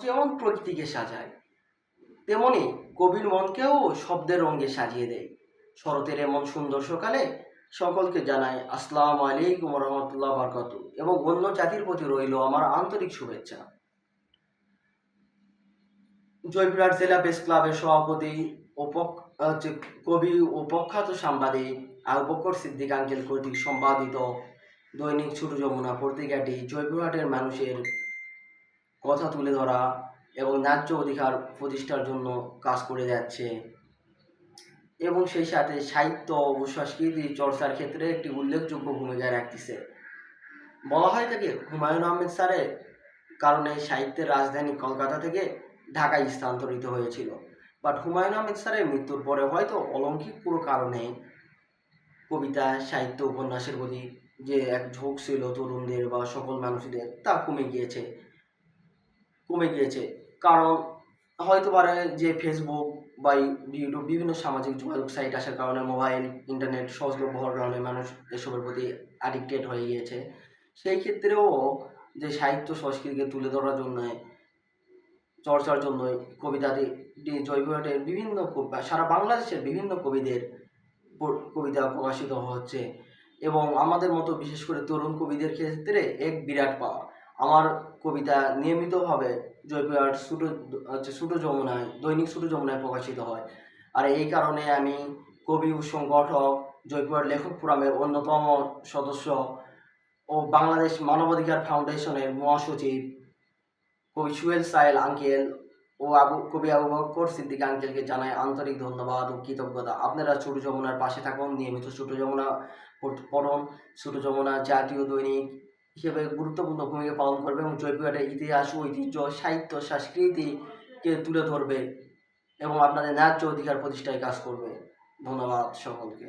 যেমন প্রকৃতিকে সাজায়, তেমনি কবির মনকেও শব্দের রঙে সাজিয়ে দেয়। শরতের এমন সুন্দর সকালে সকলকে জানাই আসসালামু আলাইকুম রহমতুল্লাহ বরকাত, এবং অন্য জাতির প্রতি রইল আমার আন্তরিক শুভেচ্ছা। জয়পুরহাট জেলা প্রেস ক্লাবের সভাপতি ও কবি ও প্রখ্যাত সাংবাদিক আবু বকর সিদ্দিক আঙ্কেল কর্তৃক সম্পাদিত দৈনিক ছোট যমুনা পত্রিকাটি জয়পুরহাটের মানুষের কথা তুলে ধরা এবং ন্যায্য অধিকার প্রতিষ্ঠার জন্য কাজ করে যাচ্ছে, এবং সেই সাথে সাহিত্য ও সংস্কৃতি চর্চার ক্ষেত্রে একটি উল্লেখযোগ্য ভূমিকা রাখতেছে। বলা হয় থাকে হুমায়ুন আহমেদ স্যারের কারণে সাহিত্যের রাজধানী কলকাতা থেকে ঢাকায় স্থানান্তরিত হয়েছিল। বাট হুমায়ুন আহমেদ স্যারের মৃত্যুর পরে হয়তো অলৌকিক কোনো কারণে কবিতা, সাহিত্য, উপন্যাসের প্রতি যে এক ঝোঁক ছিল তরুণদের বা সকল মানুষদের, তা কমে গিয়েছে। কারণ হয়তো পারে যে ফেসবুক বা ইউটিউব বিভিন্ন সামাজিক যোগাযোগ সাইট আসার কারণে, মোবাইল ইন্টারনেট সহজলভ্য হওয়ার কারণে মানুষ এসবের প্রতি অ্যাডিক্টেড হয়ে গিয়েছে। সেই ক্ষেত্রেও যে সাহিত্য সংস্কৃতিকে তুলে ধরার জন্য, চর্চার জন্য কবিতাটি জয়পুরহাটের বিভিন্ন সারা বাংলাদেশের বিভিন্ন কবিদের কবিতা প্রকাশিত হচ্ছে, এবং আমাদের মতো বিশেষ করে তরুণ কবিদের ক্ষেত্রে এক বিরাট পাওয়া। আমার কবিতা নিয়মিতভাবে জয়পুরহাট ছোটো যমুনায়, দৈনিক ছোটো যমুনায় প্রকাশিত হয়। আর এই কারণে আমি কবি ও সংগঠক, জয়পুরহাট লেখক ফোরামের অন্যতম সদস্য ও বাংলাদেশ মানবাধিকার ফাউন্ডেশনের মহাসচিব কবি সুহেল সাহেল আঙ্কেল ও কবি আবু বকর সিদ্দিক আঙ্কেলকে জানাই আন্তরিক ধন্যবাদ ও কৃতজ্ঞতা। আপনারা ছোট যমুনার পাশে থাকুন, নিয়মিত ছোট যমুনা পড়ুন। ছোট যমুনা জাতীয় দৈনিক হিসেবে গুরুত্বপূর্ণ ভূমিকা পালন করবে এবং জয়পুরহাটের ইতিহাস, ঐতিহ্য, সাহিত্য, সংস্কৃতিকে তুলে ধরবে এবং আপনাদের ন্যায্য অধিকার প্রতিষ্ঠায় কাজ করবে। ধন্যবাদ সকলকে।